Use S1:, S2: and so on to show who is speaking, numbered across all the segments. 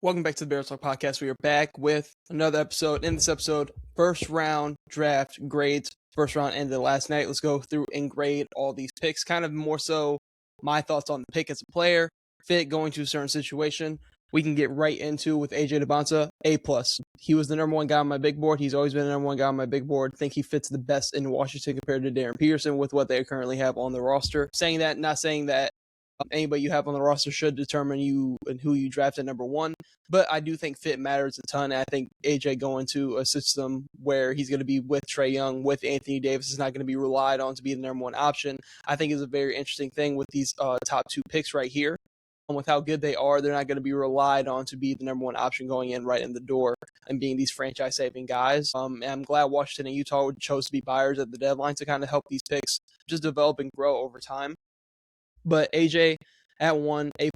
S1: Welcome back to the Bears Talk Podcast. We are back with another episode. In this episode, first round draft grades. First round ended last night. Let's go through and grade all these picks. Kind of more so my thoughts on the pick as a player, fit going to a certain situation. We can get right into with AJ Debonsa, A+. He was the number one guy on my big board. He's always been the number one guy on my big board. I think he fits the best in Washington compared to Darren Peterson with what they currently have on the roster. Saying that, not saying that anybody you have on the roster should determine you and who you draft at number one. But I do think fit matters a ton. I think AJ going to a system where he's going to be with Trae Young, with Anthony Davis, is not going to be relied on to be the number one option. I think is a very interesting thing with these top two picks right here. With how good they are, they're not going to be relied on to be the number one option going in right in the door and being these franchise-saving guys. And I'm glad Washington and Utah chose to be buyers at the deadline to kind of help these picks just develop and grow over time. But AJ at 1, A+.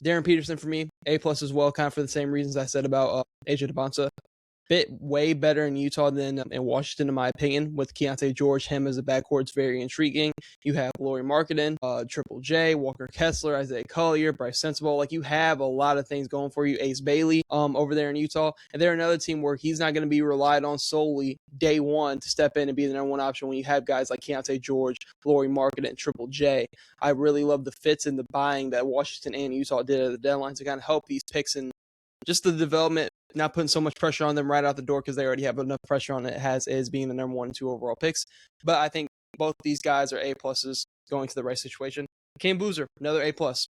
S1: Darren Peterson for me, A+ as well, kind of for the same reasons I said about AJ Debonsa. Fit way better in Utah than in Washington, in my opinion. With Keontae George, him as a backcourt is very intriguing. You have Lauri Markkanen, Triple J, Walker Kessler, Isaiah Collier, Bryce Sensabaugh. Like, you have a lot of things going for you. Ace Bailey over there in Utah. And they're another team where he's not going to be relied on solely day one to step in and be the number one option when you have guys like Keontae George, Lauri Markkanen, and Triple J. I really love the fits and the buying that Washington and Utah did at the deadline to kind of help these picks and just the development, not putting so much pressure on them right out the door because they already have enough pressure on it as being the number 1 and 2 overall picks. But I think both these guys are A+ going to the right situation. Cam Boozer, another A+. I'm just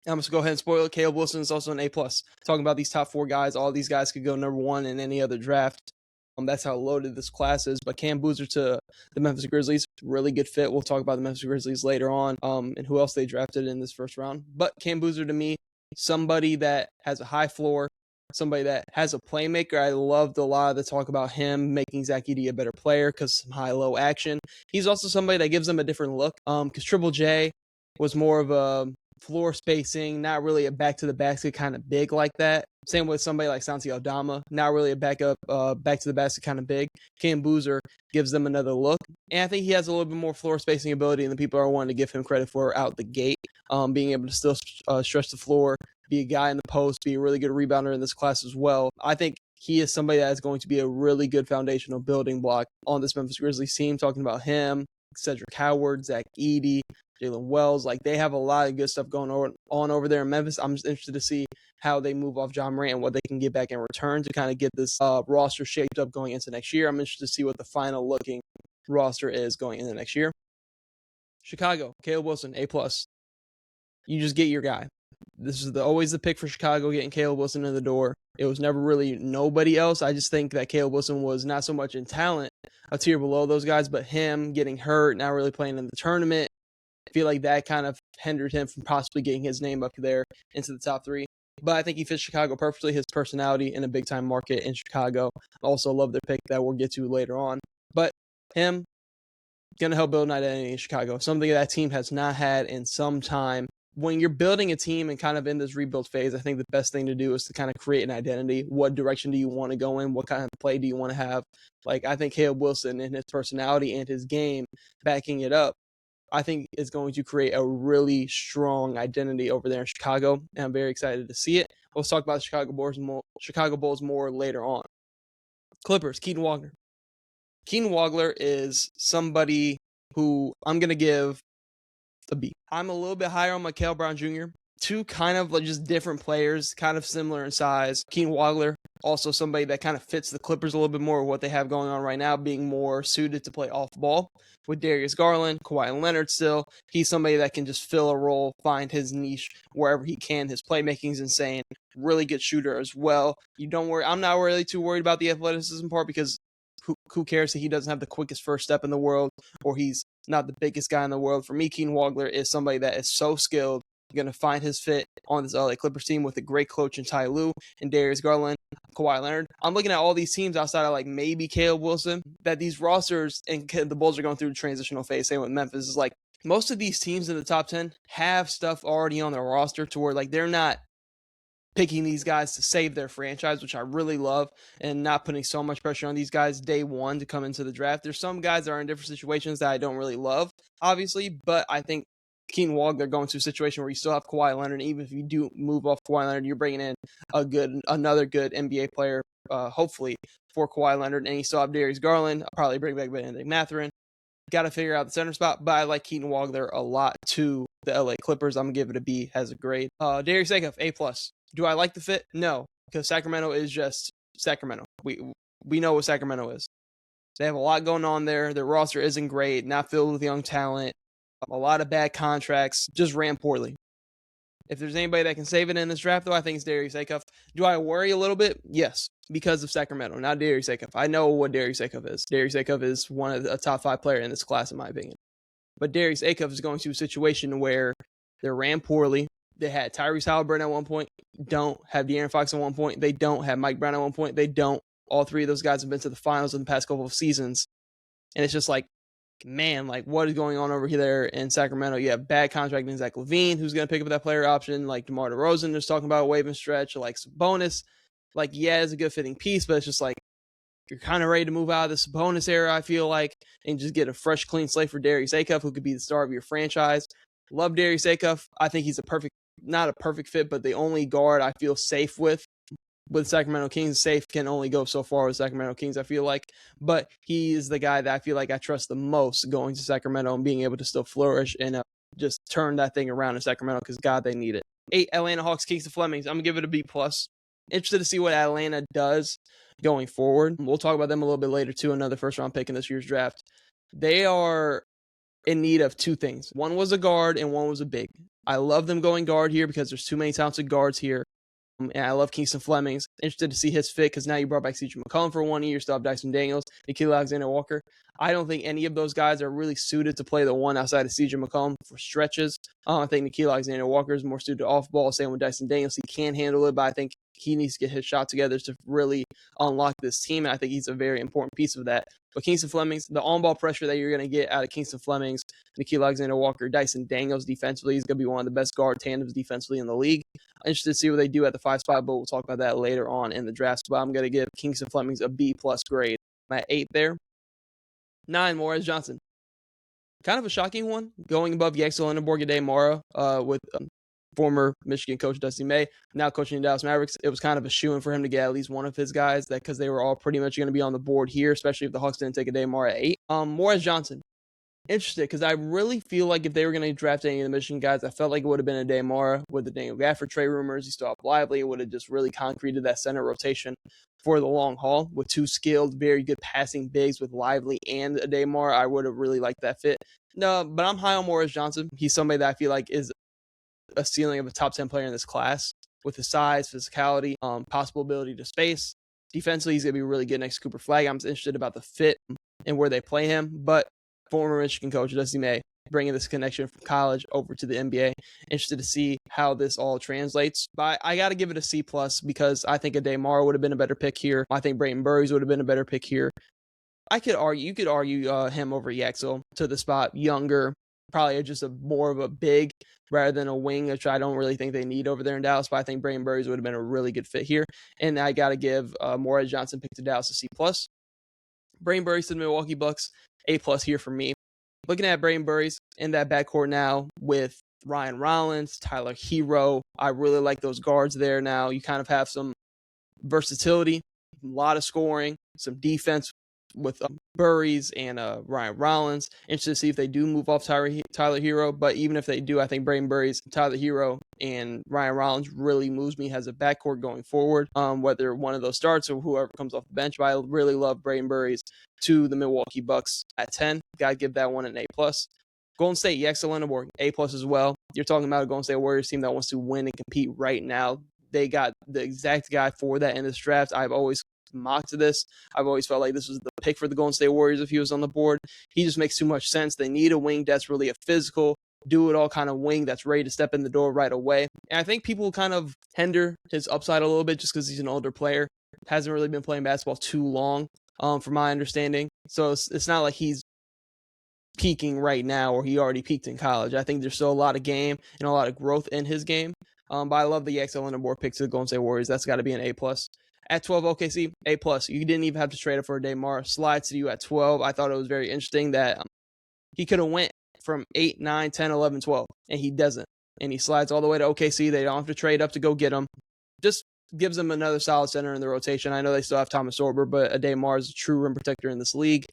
S1: going to go ahead and spoil it. Caleb Wilson is also an A+. Talking about these top 4 guys, all these guys could go number 1 in any other draft. That's how loaded this class is. But Cam Boozer to the Memphis Grizzlies, really good fit. We'll talk about the Memphis Grizzlies later on and who else they drafted in this first round. But Cam Boozer to me, somebody that has a high floor, somebody that has a playmaker. I loved a lot of the talk about him making Zach Edey a better player because some high-low action. He's also somebody that gives them a different look because Triple J was more of a floor spacing, not really a back-to-the-basket kind of big like that. Same with somebody like Santi Aldama, not really a back-to-the-basket kind of big. Cam Boozer gives them another look. And I think he has a little bit more floor spacing ability than the people are wanting to give him credit for out the gate. Being able to still stretch the floor, be a guy in the post, be a really good rebounder in this class as well. I think he is somebody that is going to be a really good foundational building block on this Memphis Grizzlies team. Talking about him, Cedric Howard, Zach Edey, Jalen Wells. Like, they have a lot of good stuff going on over there in Memphis. I'm just interested to see how they move off John Morant and what they can get back in return to kind of get this roster shaped up going into next year. I'm interested to see what the final looking roster is going into next year. Chicago, Caleb Wilson, A+. You just get your guy. This is always the pick for Chicago, getting Caleb Wilson in the door. It was never really nobody else. I just think that Caleb Wilson was not so much in talent, a tier below those guys, but him getting hurt, not really playing in the tournament. I feel like that kind of hindered him from possibly getting his name up there into the top 3. But I think he fits Chicago perfectly, his personality in a big-time market in Chicago. I also love their pick that we'll get to later on. But him, going to help build an identity in Chicago, something that team has not had in some time. When you're building a team and kind of in this rebuild phase, I think the best thing to do is to kind of create an identity. What direction do you want to go in? What kind of play do you want to have? Like, I think Caleb Wilson and his personality and his game backing it up, I think is going to create a really strong identity over there in Chicago, and I'm very excited to see it. We'll talk about the Chicago Bulls more later on. Clippers, Keaton Wagner. Keaton Wagner is somebody who I'm going to give a B. I'm a little bit higher on Mikal Brown Jr. Two kind of like just different players, kind of similar in size. Keaton Wagner, also somebody that kind of fits the Clippers a little bit more with what they have going on right now, being more suited to play off ball. With Darius Garland, Kawhi Leonard still, he's somebody that can just fill a role, find his niche wherever he can. His playmaking is insane. Really good shooter as well. You don't worry. I'm not really too worried about the athleticism part because who cares that he doesn't have the quickest first step in the world or he's not the biggest guy in the world. For me, Keaton Wagner is somebody that is so skilled, going to find his fit on this LA Clippers team with a great coach in Ty Lue and Darius Garland, Kawhi Leonard. I'm looking at all these teams outside of like maybe Caleb Wilson, that these rosters and the Bulls are going through a transitional phase. Same with Memphis. Is like most of these teams in the top 10 have stuff already on their roster to where like they're not picking these guys to save their franchise, which I really love, and not putting so much pressure on these guys day one to come into the draft. There's some guys that are in different situations that I don't really love, obviously, but I think Keaton Wagner going to a situation where you still have Kawhi Leonard. Even if you do move off Kawhi Leonard, you're bringing in another good NBA player, hopefully, for Kawhi Leonard. And you still have Darius Garland. I'll probably bring back Benedict Mathurin. Got to figure out the center spot, but I like Keaton Wagner a lot to the LA Clippers. I'm going to give it a B as a grade. Darius Acuff, A+. Do I like the fit? No, because Sacramento is just Sacramento. We know what Sacramento is. They have a lot going on there. Their roster isn't great, not filled with young talent, a lot of bad contracts, just ran poorly. If there's anybody that can save it in this draft, though, I think it's Darius Acuff. Do I worry a little bit? Yes, because of Sacramento, not Darius Acuff. I know what Darius Acuff is. Darius Acuff is one of the top 5 player in this class, in my opinion. But Darius Acuff is going to a situation where they ran poorly. They had Tyrese Halliburton at one point, don't have De'Aaron Fox at one point, they don't have Mike Brown at one point, they don't. All 3 of those guys have been to the finals in the past couple of seasons. And it's just like, man, like what is going on over there in Sacramento? You have bad contract in Zach LaVine, who's going to pick up that player option. Like DeMar DeRozan is talking about a wave and stretch. Like Sabonis, like, yeah, it's a good fitting piece, but it's just like, you're kind of ready to move out of the Sabonis era, I feel like, and just get a fresh, clean slate for Darius Acuff, who could be the star of your franchise. Love Darius Acuff. I think he's not a perfect fit, but the only guard I feel safe with Sacramento Kings. Safe can only go so far with Sacramento Kings, I feel like. But he is the guy that I feel like I trust the most going to Sacramento and being able to still flourish and just turn that thing around in Sacramento because, God, they need it. 8, Atlanta Hawks, Kingston Flemings. I'm going to give it a B+. Interested to see what Atlanta does going forward. We'll talk about them a little bit later, too. Another first-round pick in this year's draft. They are in need of 2 things. One was a guard and one was a big. I love them going guard here because there's too many talented guards here. And I love Kingston Flemings. Interested to see his fit because now you brought back CJ McCollum for 1 year. You still have Dyson Daniels, Nickeil Alexander-Walker. I don't think any of those guys are really suited to play the one outside of CJ McCollum for stretches. I think Nickeil Alexander-Walker is more suited off ball. Same with Dyson Daniels. He can handle it, but I think he needs to get his shot together to really unlock this team. And I think he's a very important piece of that. But Kingston Flemings, the on-ball pressure that you're going to get out of Kingston Flemings, Nickeil Alexander-Walker, Dyson Daniels defensively, he's going to be one of the best guard tandems defensively in the league. I'm interested to see what they do at the 5 spot, but we'll talk about that later on in the draft. But I'm going to give Kingston Flemings a B+ grade. I'm at 8 there. 9, Morris Johnson. Kind of a shocking one, going above Yaxel Lenneborg and Mara with former Michigan coach Dusty May, now coaching the Dallas Mavericks. It was kind of a shoo-in for him to get at least one of his guys because they were all pretty much going to be on the board here, especially if the Hawks didn't take a Mara at 8. Morris Johnson. Interested because I really feel like if they were going to draft any of the Michigan guys, I felt like it would have been a Demar with the Daniel Gafford trade rumors. You still have Lively. It would have just really concreted that center rotation for the long haul with 2 skilled, very good passing bigs with Lively and a Demar. I would have really liked that fit. No, but I'm high on Morris Johnson. He's somebody that I feel like is a ceiling of a top 10 player in this class with his size, physicality, possible ability to space. Defensively, he's going to be really good next to Cooper Flagg. I'm interested about the fit and where they play him, but former Michigan coach Dusty May bringing this connection from college over to the NBA. Interested to see how this all translates. But I got to give it a C+ because I think a Demar would have been a better pick here. I think Brayton Burries would have been a better pick here. You could argue him over Yaxel to the spot, younger, probably just more of a big rather than a wing, which I don't really think they need over there in Dallas. But I think Brayton Burries would have been a really good fit here. And I got to give Morris Johnson pick to Dallas a C+. Brayton Burries to the Milwaukee Bucks, A+ here for me. Looking at Brayton Burries in that backcourt now with Ryan Rollins, Tyler Hero, I really like those guards there now. You kind of have some versatility, a lot of scoring, some defense with Burries and Ryan Rollins. Interested to see if they do move off Tyler Hero, but even if they do, I think Brayton Burries, Tyler Hero, and Ryan Rollins really moves me as a backcourt going forward, whether one of those starts or whoever comes off the bench. But I really love Brayton Burries to the Milwaukee Bucks at 10. Got to give that one an A+. Golden State, Yaxel Lenneborg, A+ as well. You're talking about a Golden State Warriors team that wants to win and compete right now. They got the exact guy for that in this draft. I've always mocked this. I've always felt like this was the pick for the Golden State Warriors if he was on the board. He just makes too much sense. They need a wing that's really a physical, do-it-all kind of wing that's ready to step in the door right away. And I think people kind of hinder his upside a little bit just because he's an older player. Hasn't really been playing basketball too long, from my understanding. So it's not like he's peaking right now or he already peaked in college. I think there's still a lot of game and a lot of growth in his game. But I love the Yaxel Lenneborg pick to the Golden State Warriors. That's got to be an A+. At 12, OKC, A+. You didn't even have to trade up for a Demar. Slides to you at 12. I thought it was very interesting that he could have went from 8, 9, 10, 11, 12, and he doesn't. And he slides all the way to OKC. They don't have to trade up to go get him. Just gives them another solid center in the rotation. I know they still have Thomas Sorber, but Ademar is a true rim protector in this league.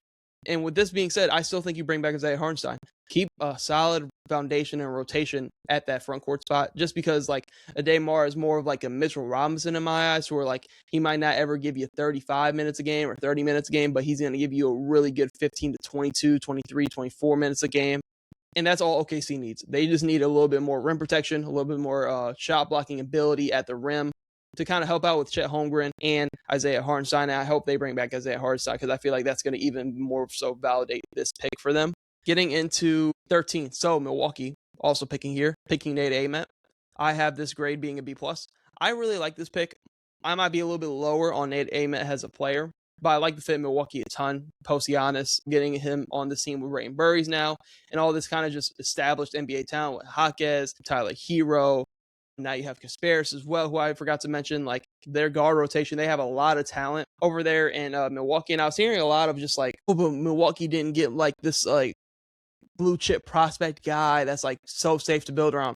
S1: And with this being said, I still think you bring back Isaiah Hartenstein. Keep a solid foundation and rotation at that front court spot, just because like Ademar is more of like a Mitchell Robinson in my eyes, where like he might not ever give you 35 minutes a game or 30 minutes a game, but he's going to give you a really good 15 to 22, 23, 24 minutes a game. And that's all OKC needs. They just need a little bit more rim protection, a little bit more shot blocking ability at the rim to kind of help out with Chet Holmgren and Isaiah Hartenstein. And I hope they bring back Isaiah Hartenstein because I feel like that's going to even more so validate this pick for them. Getting into 13th, so Milwaukee also picking Nate Ament. I have this grade being a B+. I really like this pick. I might be a little bit lower on Nate Ament as a player, but I like the fit Milwaukee a ton. Post Giannis, getting him on the scene with Ray and Burries now, and all this kind of just established NBA talent with Jaquez, Tyler Hero. Now you have Kasparis as well, who I forgot to mention. Like their guard rotation, they have a lot of talent over there in Milwaukee. And I was hearing a lot of just like, oh, but Milwaukee didn't get like this like blue chip prospect guy that's like so safe to build around.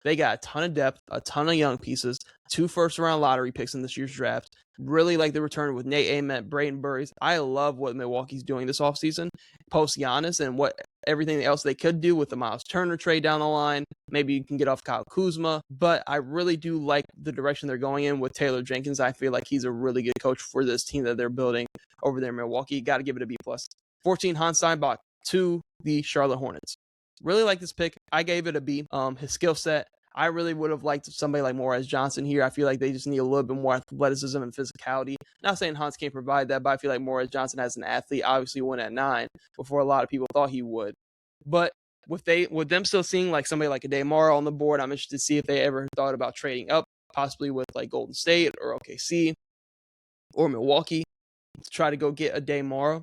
S1: They got a ton of depth, a ton of young pieces, 2 first-round lottery picks in this year's draft. Really like the return with Nate Ament, Brayden Burries. I love what Milwaukee's doing this offseason, post Giannis, and what everything else they could do with the Miles Turner trade down the line. Maybe you can get off Kyle Kuzma, but I really do like the direction they're going in with Taylor Jenkins. I feel like he's a really good coach for this team that they're building over there in Milwaukee. Got to give it a B+. 14, Hans Steinbach to the Charlotte Hornets. Really like this pick. I gave it a B. His skill set, I really would have liked somebody like Morris Johnson here. I feel like they just need a little bit more athleticism and physicality. Not saying Hans can't provide that, but I feel like Morris Johnson as an athlete obviously went at 9 before a lot of people thought he would. But with them still seeing like somebody like a Ademar on the board, I'm interested to see if they ever thought about trading up, possibly with like Golden State or OKC or Milwaukee to try to go get a Ademar.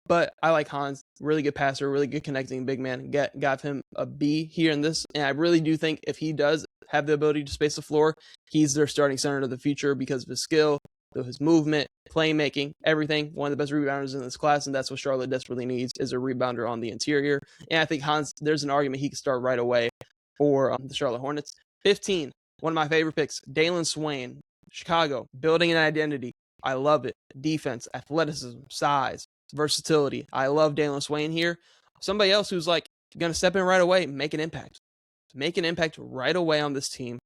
S1: But I like Hans, really good passer, really good connecting big man. Got him a B here in this. And I really do think if he does have the ability to space the floor, he's their starting center of the future because of his skill, his movement, playmaking, everything. One of the best rebounders in this class, and that's what Charlotte desperately needs is a rebounder on the interior. And I think Hans, there's an argument he could start right away for the Charlotte Hornets. 15, one of my favorite picks, Dalen Swain, Chicago, building an identity. I love it. Defense, athleticism, size, versatility. I love Dalen Swain here. Somebody else who's like going to step in right away, make an impact. Make an impact right away on this team.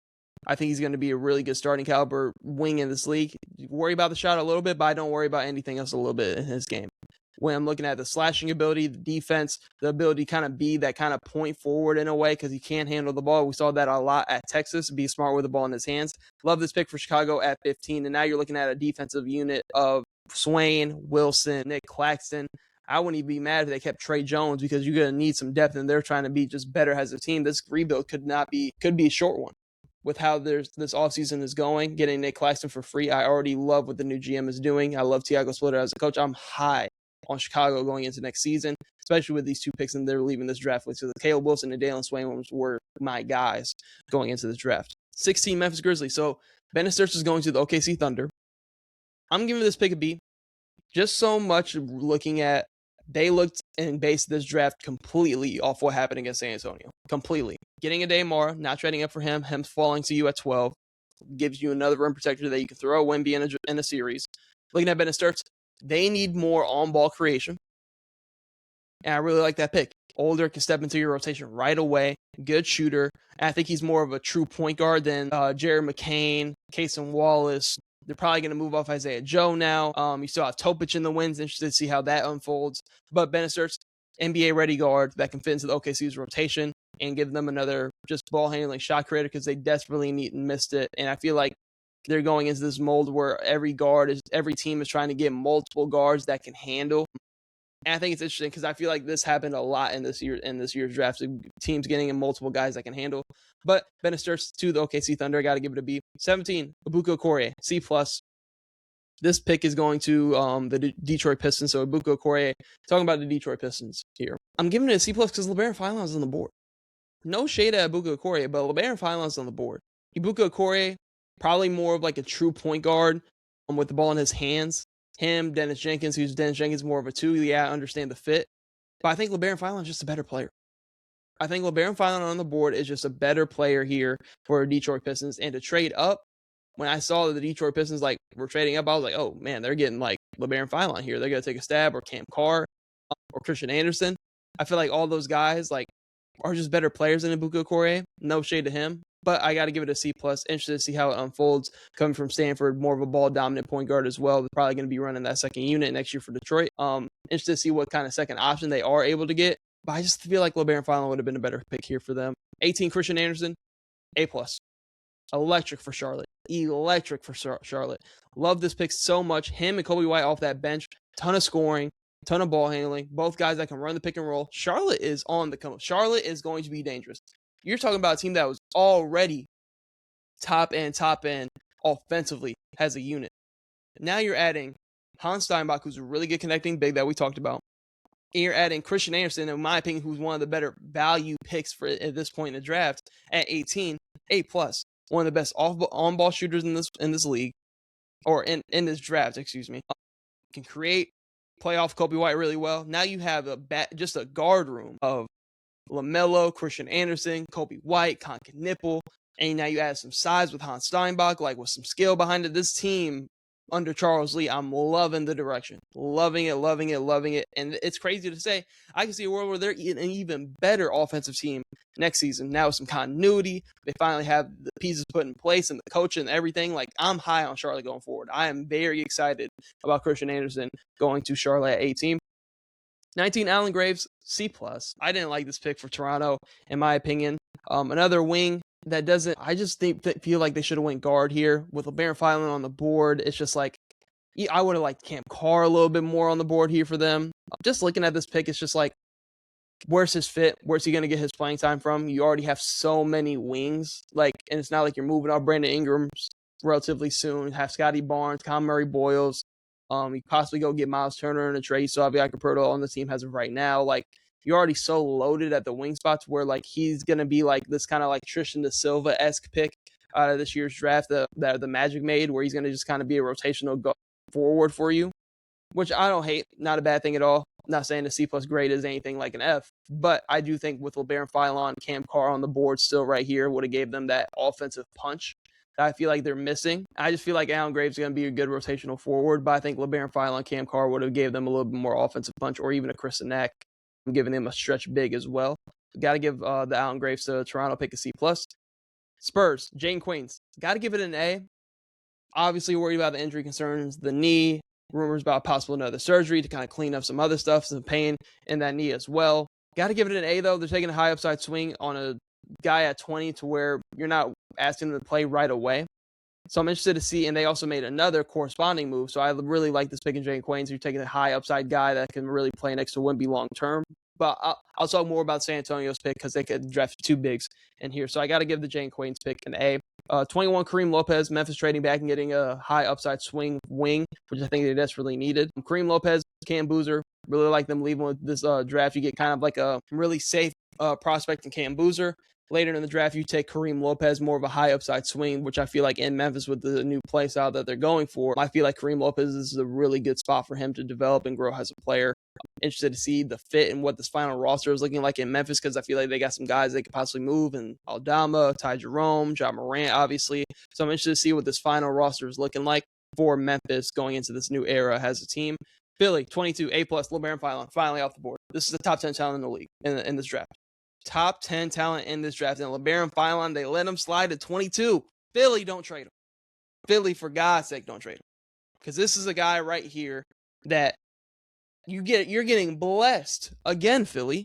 S1: I think he's going to be a really good starting caliber wing in this league. Worry about the shot a little bit, but I don't worry about anything else a little bit in his game. When I'm looking at the slashing ability, the defense, the ability to kind of be that kind of point forward in a way because he can't handle the ball. We saw that a lot at Texas, be smart with the ball in his hands. Love this pick for Chicago at 15. And now you're looking at a defensive unit of Swain, Wilson, Nick Claxton. I wouldn't even be mad if they kept Trey Jones because you're going to need some depth and they're trying to be just better as a team. This rebuild could be a short one. With how this offseason is going, getting Nick Claxton for free, I already love what the new GM is doing. I love Tiago Splitter as a coach. I'm high on Chicago going into next season, especially with these 2 picks and they're leaving this draft with. So the Caleb Wilson and Dalen Swain were my guys going into this draft. 16, Memphis Grizzlies. So Bennett Sturts is going to the OKC Thunder. I'm giving this pick a B. Just so much looking at they looked and based this draft completely off what happened against San Antonio. Completely. Getting a Ademar, not trading up for him falling to you at 12, gives you another rim protector that you can throw a Wemby in a series. Looking at Bennett Sturts, they need more on-ball creation. And I really like that pick. Older, can step into your rotation right away. Good shooter. And I think he's more of a true point guard than Jared McCain, Cason Wallace. They're probably going to move off Isaiah Joe now. You still have Topic in the wings. Interested to see how that unfolds. But Bennett Sturts, NBA-ready guard that can fit into the OKC's rotation and give them another just ball-handling shot creator because they desperately missed it. And I feel like they're going into this mold where every team is trying to get multiple guards that can handle. And I think it's interesting because I feel like this happened a lot in this year's draft. Teams getting in multiple guys that can handle. But Bennett Sturts to the OKC Thunder, I got to give it a B. 17, Ibuka Okorie, C+. This pick is going to the Detroit Pistons. So Ibuka Okorie, talking about the Detroit Pistons here. I'm giving it a C+ because LeBaron Finland's on the board. No shade at Ibuka Okorie, but LeBaron Finland's on the board. Ibuka Okorie, probably more of like a true point guard with the ball in his hands. Him, Dennis Jenkins, more of a 2. Yeah, I understand the fit. But I think LeBaron Finland's just a better player. I think LeBaron Finland on the board is just a better player here for Detroit Pistons. And to trade up, when I saw that the Detroit Pistons were trading up, I was like, oh man, they're getting LeBaron Finland here. They're gonna take a stab, or Cam Carr, or Christian Anderson. I feel like all those guys are just better players than Ibuka Okorie. No shade to him, but I got to give it a C+. Interested to see how it unfolds coming from Stanford, more of a ball dominant point guard as well. They're probably going to be running that second unit next year for Detroit. Interested to see what kind of second option they are able to get. But I just feel like LeBaron Finland would have been a better pick here for them. 18, Christian Anderson, A+. Electric for Charlotte. Electric for Charlotte. Love this pick so much. Him and Kobe White off that bench. Ton of scoring. Ton of ball handling. Both guys that can run the pick and roll. Charlotte is on the come up. Charlotte is going to be dangerous. You're talking about a team that was already top end offensively as a unit. Now you're adding Hans Steinbach, who's a really good connecting big that we talked about. And you're adding Christian Anderson, in my opinion, who's one of the better value picks for at this point in the draft at 18, A+. One of the best on-ball shooters in this league, or in this draft, excuse me. Can create, play off Kobe White really well. Now you have just a guard room of LaMelo, Christian Anderson, Kobe White, Nipple, and now you add some size with Hans Steinbach, with some skill behind it. This team under Charles Lee, I'm loving the direction. Loving it, loving it, loving it. And it's crazy to say, I can see a world where they're an even better offensive team next season. Now with some continuity, they finally have the pieces put in place and the coaching and everything. I'm high on Charlotte going forward. I am very excited about Christian Anderson going to Charlotte at 18. 19, Allen Graves, C+. I didn't like this pick for Toronto, in my opinion. Another wing that doesn't, I just feel like they should have went guard here. With LeBaron Finland on the board, it's just I would have liked Cam Carr a little bit more on the board here for them. Just looking at this pick, it's just where's his fit? Where's he going to get his playing time from? You already have so many wings. And it's not like you're moving off Brandon Ingram relatively soon. You have Scotty Barnes, Con Murray Boyles. You possibly go get Miles Turner in a trade. So Aviaka Perto on the team as of right now. You're already so loaded at the wing spots where he's going to be this kind of Tristan da Silva-esque pick out of this year's draft that the Magic made, where he's going to just kind of be a rotational forward for you, which I don't hate. Not a bad thing at all. I'm not saying the C+ grade is anything like an F, but I do think with LeBaron Finland, Cam Carr on the board still right here would have gave them that offensive punch that I feel like they're missing. I just feel like Allen Graves is going to be a good rotational forward, but I think LeBaron Finland, Cam Carr would have gave them a little bit more offensive punch, or even a Chris Nack. I'm giving them a stretch big as well. Got to give the Allen Graves to Toronto pick a C+. Spurs, Jane Queens. Got to give it an A. Obviously worried about the injury concerns, the knee, rumors about possible another surgery to kind of clean up some other stuff, some pain in that knee as well. Got to give it an A, though. They're taking a high upside swing on a guy at 20 to where you're not asking them to play right away. So I'm interested to see, and they also made another corresponding move. So I really like this pick in Jane Queens. You're taking a high upside guy that can really play next to Wemby long term. But I'll talk more about San Antonio's pick because they could draft two bigs in here. So I got to give the Jane Queens pick an A. 21, Kareem Lopez, Memphis trading back and getting a high upside swing wing, which I think they desperately needed. Kareem Lopez, Cam Boozer, really like them leaving with this draft. You get kind of a really safe prospect in Cam Boozer. Later in the draft, you take Kareem Lopez, more of a high upside swing, which I feel like in Memphis with the new play style that they're going for, I feel like Kareem Lopez is a really good spot for him to develop and grow as a player. I'm interested to see the fit and what this final roster is looking like in Memphis, because I feel like they got some guys they could possibly move, and Aldama, Ty Jerome, John Morant, obviously. So I'm interested to see what this final roster is looking like for Memphis going into this new era as a team. Philly, 22, A+, LeBaron finally off the board. This is the top 10 talent in the league in this draft. Top 10 talent in this draft. And LeBaron Finland, they let him slide at 22. Philly, don't trade him. Philly, for God's sake, don't trade him. Because this is a guy right here that you're getting blessed. Again, Philly.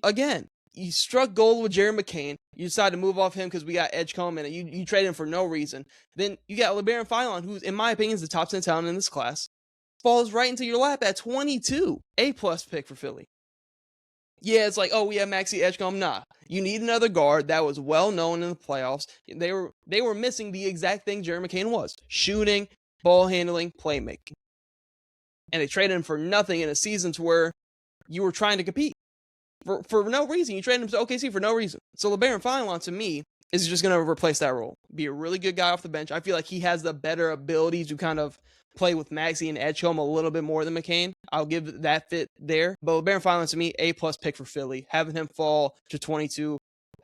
S1: Again. You struck gold with Jerry McCain. You decided to move off him because we got Edgecombe, and you trade him for no reason. Then you got LeBaron Finland, who's, in my opinion, is the top 10 talent in this class. Falls right into your lap at 22. A+ pick for Philly. Yeah, it's we have Maxey Edgecombe. Nah, you need another guard that was well known in the playoffs. They were missing the exact thing Jerry McCain was: shooting, ball handling, playmaking. And they traded him for nothing in a season to where you were trying to compete for no reason. You traded him to OKC for no reason. So LeBaron Finland, to me, is just going to replace that role. Be a really good guy off the bench. I feel like he has the better ability to kind of play with Maxey and Edgecombe a little bit more than McCain. I'll give that fit there. But LeBaron Finland, to me, A-plus pick for Philly. Having him fall to 22,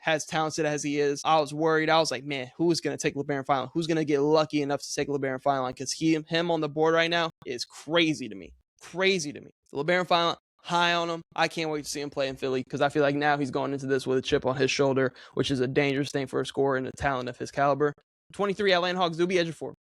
S1: as talented as he is, I was worried. I was like, man, who's going to take LeBaron Finland? Who's going to get lucky enough to take LeBaron Finland? Because him on the board right now is crazy to me. Crazy to me. So LeBaron Finland, high on him. I can't wait to see him play in Philly because I feel like now he's going into this with a chip on his shoulder, which is a dangerous thing for a scorer and a talent of his caliber. 23, Atlanta Hawks, Zuby Ejiofor.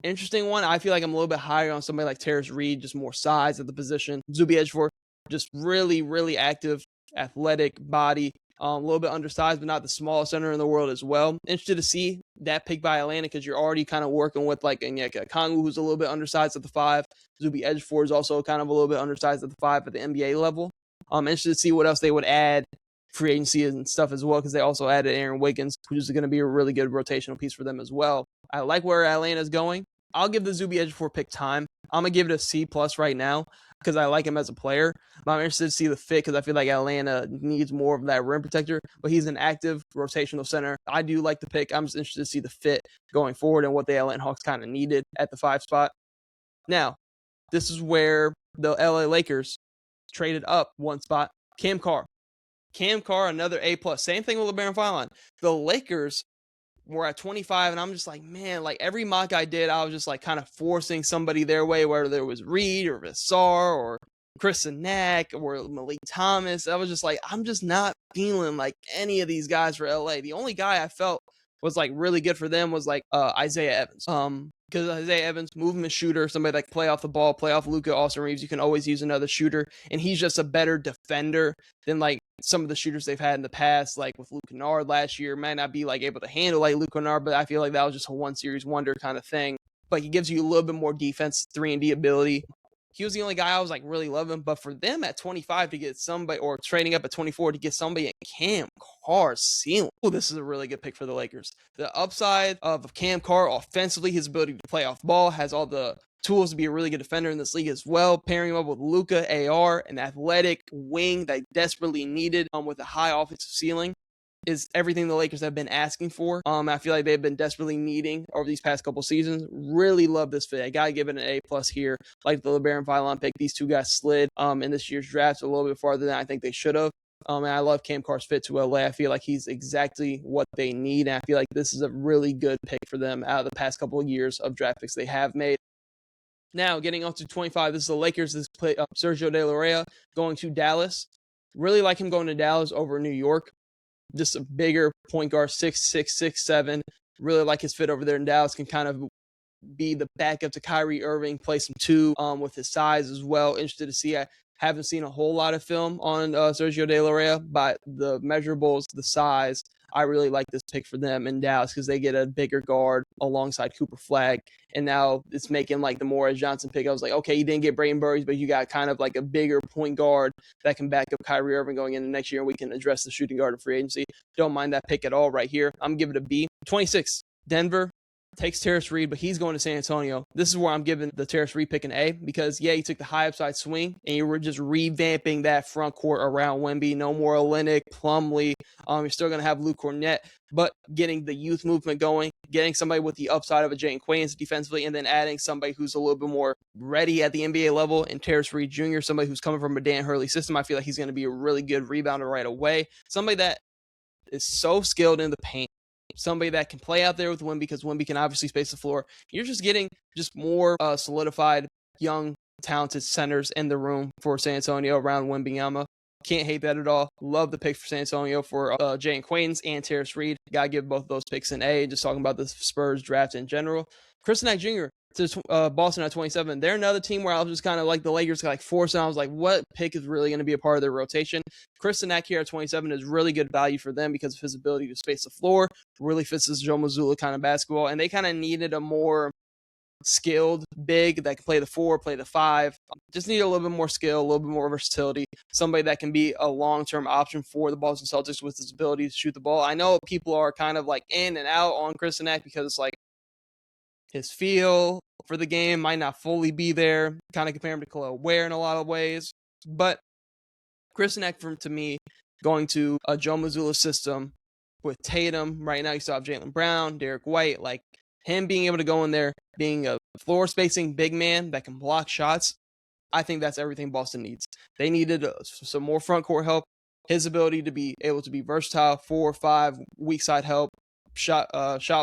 S1: Interesting one. I feel like I'm a little bit higher on somebody like Terrence Reed, just more size at the position. Zuby Ejiofor, just really, really active, athletic body. A little bit undersized, but not the smallest center in the world as well. Interested to see that pick by Atlanta because you're already kind of working with like Onyeka Okongwu, who's a little bit undersized at the 5. Zuby Ejiofor is also kind of a little bit undersized at the 5 at the NBA level. Interested to see what else they would add free agency and stuff as well because they also added Aaron Wiggins, who's going to be a really good rotational piece for them as well. I like where Atlanta's going. I'll give the Zuby Ejiofor pick time. I'm going to give it a C+ right now because I like him as a player. But I'm interested to see the fit because I feel like Atlanta needs more of that rim protector. But he's an active rotational center. I do like the pick. I'm just interested to see the fit going forward and what the Atlanta Hawks kind of needed at the 5 spot. Now, this is where the LA Lakers traded up 1 spot. Cam Carr, another A+. Same thing with LeBaron Finland. The Lakers were at 25, and I'm just like, man, like every mock I did, I was just like kind of forcing somebody their way, whether it was Reed or Vassar or Chris Nack or Malik Thomas. I was just like, I'm just not feeling like any of these guys for LA. The only guy I felt was like really good for them was like Isaiah Evans. Because Isaiah Evans, movement shooter, somebody that can play off the ball, play off Luka, Austin Reeves. You can always use another shooter, and he's just a better defender than like some of the shooters they've had in the past, like with Luke Kennard last year. Might not be like able to handle like Luke Kennard, but I feel like that was just a one series wonder kind of thing. But he gives you a little bit more defense, 3-and-D ability. He was the only guy I was like really loving. But for them at 25 to get somebody, or trading up at 24 to get somebody at Cam Carr's ceiling. Oh, this is a really good pick for the Lakers. The upside of Cam Carr offensively, his ability to play off ball, has all the tools to be a really good defender in this league as well. Pairing him up with Luka, AR, an athletic wing that desperately needed with a high offensive ceiling is everything the Lakers have been asking for. I feel like they've been desperately needing over these past couple seasons. Really love this fit. I gotta give it an A+ here. Like the LeBaron Finland pick, these two guys slid in this year's draft a little bit farther than I think they should have. And I love Cam Carr's fit to LA. I feel like he's exactly what they need. And I feel like this is a really good pick for them out of the past couple of years of draft picks they have made. Now, getting on to 25, this is the Lakers. This play Sergio De La Rey going to Dallas. Really like him going to Dallas over New York. Just a bigger point guard, 6'6", 6'7". Really like his fit over there in Dallas. Can kind of be the backup to Kyrie Irving, play some 2 with his size as well. Interested to see. I haven't seen a whole lot of film on Sergio De La Rey, but the measurables, the size, I really like this pick for them in Dallas because they get a bigger guard alongside Cooper Flagg. And now it's making like the Morris Johnson pick. I was like, okay, you didn't get Brayden Burries, but you got kind of like a bigger point guard that can back up Kyrie Irving going into next year, and we can address the shooting guard in free agency. Don't mind that pick at all right here. I'm giving it a B. 26, Denver takes Terrence Reed, but he's going to San Antonio. This is where I'm giving the Terrence Reed pick an A because, yeah, he took the high upside swing, and you were just revamping that front court around Wemby. No more Olynyk, Plumlee. You're still going to have Luke Cornett, but getting the youth movement going, getting somebody with the upside of a Jalen Quains defensively, and then adding somebody who's a little bit more ready at the NBA level, and Terrence Reed Jr., somebody who's coming from a Dan Hurley system. I feel like he's going to be a really good rebounder right away. Somebody that is so skilled in the paint. Somebody that can play out there with Wemby because Wemby can obviously space the floor. You're just getting just more solidified, young, talented centers in the room for San Antonio around Wembanyama. Can't hate that at all. Love the pick for San Antonio for Jalen Quains and Terrence Reed. Got to give both of those picks an A. Just talking about the Spurs draft in general. Chris Nack Jr. to Boston at 27. They're another team where I was just kind of like the Lakers like forcing. I was like, what pick is really going to be a part of their rotation? Chris Nack here at 27 is really good value for them because of his ability to space the floor. Really fits this Joe Mazzulla kind of basketball. And they kind of needed a more skilled big that can play the 4, play the 5. Just need a little bit more skill, a little bit more versatility. Somebody that can be a long-term option for the Boston Celtics with his ability to shoot the ball. I know people are kind of like in and out on Chris Nack because it's like his feel for the game might not fully be there. Kind of compare him to Khalil Ware in a lot of ways. But Chris Nack, to me, going to a Joe Mazzulla system with Tatum. Right now, you still have Jaylen Brown, Derek White. Like, him being able to go in there, being a floor spacing big man that can block shots, I think that's everything Boston needs. They needed some more front court help. His ability to be able to be versatile, 4 or 5, weak side help, shot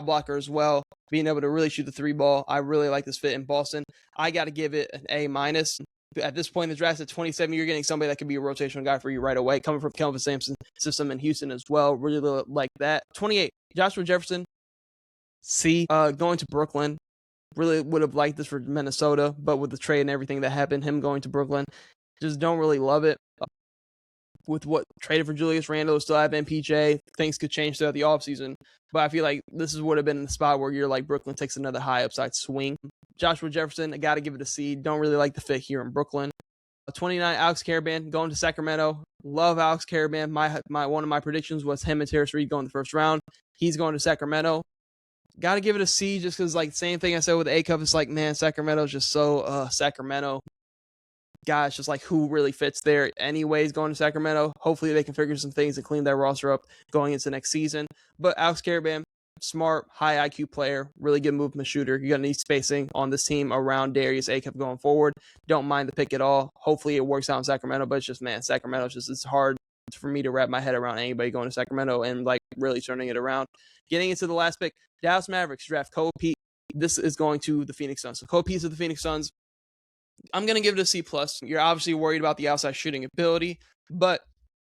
S1: blocker as well, being able to really shoot the 3 ball. I really like this fit in Boston. I got to give it an A minus. At this point in the draft at 27, you're getting somebody that could be a rotational guy for you right away, coming from Kelvin Sampson's system in Houston as well. Really like that. 28, Joshua Jefferson, C. Going to Brooklyn. Really would have liked this for Minnesota, but with the trade and everything that happened, him going to Brooklyn, just don't really love it. With what traded for Julius Randle, still have MPJ, things could change throughout the offseason. But I feel like this would have been the spot where you're like, Brooklyn takes another high upside swing. Joshua Jefferson, I got to give it a C. Don't really like the fit here in Brooklyn. 29, Alex Karaban going to Sacramento. Love Alex Karaban. One of my predictions was him and Terrence Reed going the first round. He's going to Sacramento. Got to give it a C just because, like, same thing I said with A-Cup. It's like, man, Sacramento's just so Sacramento. Guys, just like who really fits there anyways going to Sacramento. Hopefully they can figure some things and clean that roster up going into next season. But Alex Karaban, smart, high IQ player, really good movement shooter. You're going to need spacing on this team around Darius A-Cup going forward. Don't mind the pick at all. Hopefully it works out in Sacramento, but it's just, man, Sacramento's just, it's hard for me to wrap my head around anybody going to Sacramento and like really turning it around. Getting into the last pick, Dallas Mavericks draft Cole Pete. This is going to the Phoenix Suns. So Cole Pete to the Phoenix Suns. I'm going to give it a C+. You're obviously worried about the outside shooting ability, but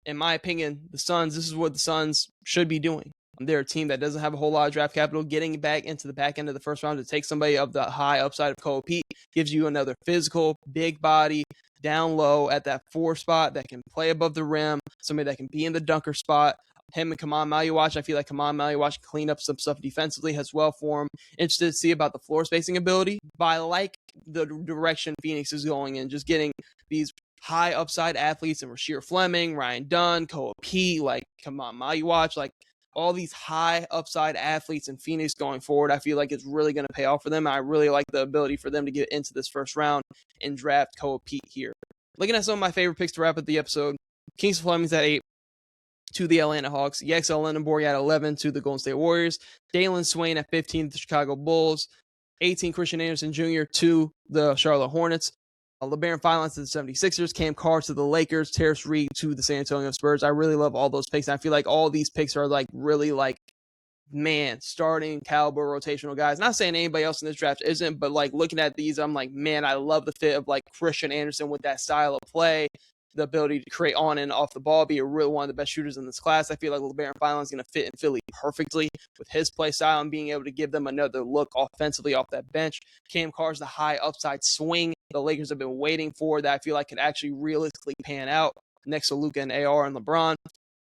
S1: in my opinion, the Suns, this is what the Suns should be doing. They're a team that doesn't have a whole lot of draft capital. Getting back into the back end of the first round to take somebody of the high upside of Cole Pete gives you another physical, big body, down low at that 4 spot that can play above the rim, somebody that can be in the dunker spot. Him and Kaman Maluach, I feel like Kaman Maluach can clean up some stuff defensively as well for him. Interested to see about the floor spacing ability. But I like the direction Phoenix is going in, just getting these high upside athletes and Rasheer Fleming, Ryan Dunn, Cole Pete, like Kaman Maluach, like all these high upside athletes in Phoenix going forward. I feel like it's really going to pay off for them. I really like the ability for them to get into this first round and draft Cole Pete here. Looking at some of my favorite picks to wrap up the episode, Kings Fleming's at 8. To the Atlanta Hawks, Yexel Lendenborg at 11 to the Golden State Warriors, Dalen Swain at 15 to the Chicago Bulls, 18 Christian Anderson Jr. to the Charlotte Hornets, LeBaron Finance to the 76ers, Cam Carr to the Lakers, Terrence Reed to the San Antonio Spurs. I really love all those picks. And I feel like all these picks are like really like, man, starting caliber rotational guys. Not saying anybody else in this draft isn't, but like looking at these, I'm like, man, I love the fit of like Christian Anderson with that style of play. The ability to create on and off the ball, be a real one of the best shooters in this class. I feel like LeBaron Finance is going to fit in Philly perfectly with his play style and being able to give them another look offensively off that bench. Cam Carr's the high upside swing the Lakers have been waiting for that I feel like could actually realistically pan out next to Luka and AR and LeBron.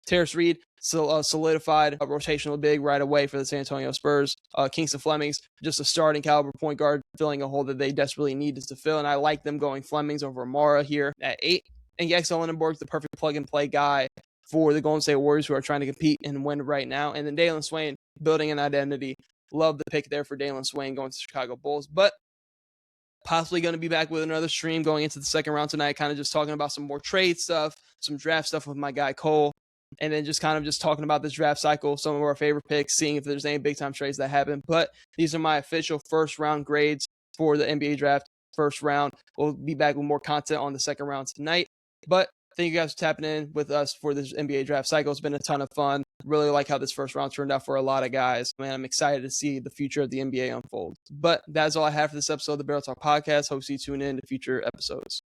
S1: Terrence Reed, solidified a rotational big right away for the San Antonio Spurs. Kingston Fleming's just a starting caliber point guard, filling a hole that they desperately needed to fill. And I like them going Fleming's over Amara here at 8. And Yexel Lendenborg's the perfect plug-and-play guy for the Golden State Warriors who are trying to compete and win right now. And then Dalen Swain, building an identity. Love the pick there for Dalen Swain going to the Chicago Bulls. But possibly going to be back with another stream going into the second round tonight, kind of just talking about some more trade stuff, some draft stuff with my guy Cole. And then just kind of just talking about this draft cycle, some of our favorite picks, seeing if there's any big-time trades that happen. But these are my official first-round grades for the NBA draft first round. We'll be back with more content on the second round tonight. But thank you guys for tapping in with us for this NBA draft cycle. It's been a ton of fun. Really like how this first round turned out for a lot of guys. Man, I'm excited to see the future of the NBA unfold. But that's all I have for this episode of the Barrel Talk Podcast. Hope you tune in to future episodes.